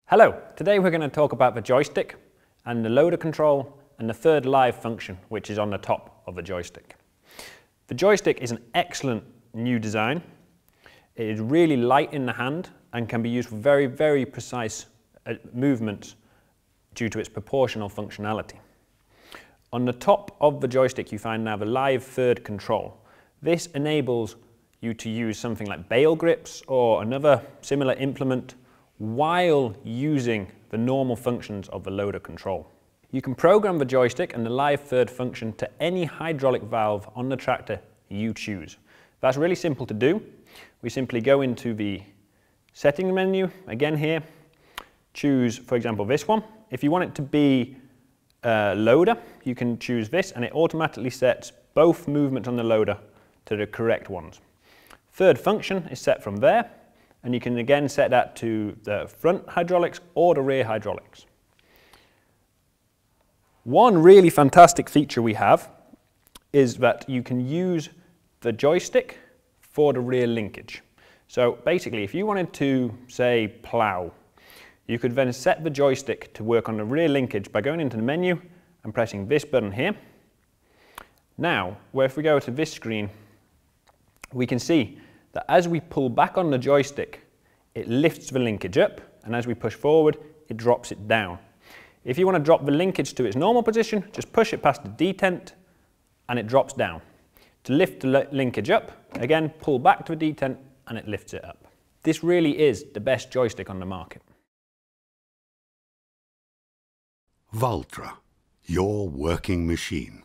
Hello, today we're going to talk about the joystick and the loader control and the third live function, which is on the top of the joystick. The joystick is an excellent new design. It is really light in the hand and can be used for very, very precise movements due to its proportional functionality. On the top of the joystick you find now the live third control. This enables you to use something like bail grips or another similar implement while using the normal functions of the loader control. You can program the joystick and the live third function to any hydraulic valve on the tractor you choose. That's really simple to do. We simply go into the setting menu, again here, choose for example this one. If you want it to be loader, you can choose this and it automatically sets both movements on the loader to the correct ones. Third function is set from there, and you can again set that to the front hydraulics or the rear hydraulics. One really fantastic feature we have is that you can use the joystick for the rear linkage. So basically if you wanted to, say, plough, you could then set the joystick to work on the rear linkage by going into the menu and pressing this button here. Now, if we go to this screen, we can see that as we pull back on the joystick, it lifts the linkage up, and as we push forward, it drops it down. If you want to drop the linkage to its normal position, just push it past the detent, and it drops down. To lift the linkage up, again, pull back to the detent, and it lifts it up. This really is the best joystick on the market. Valtra, your working machine.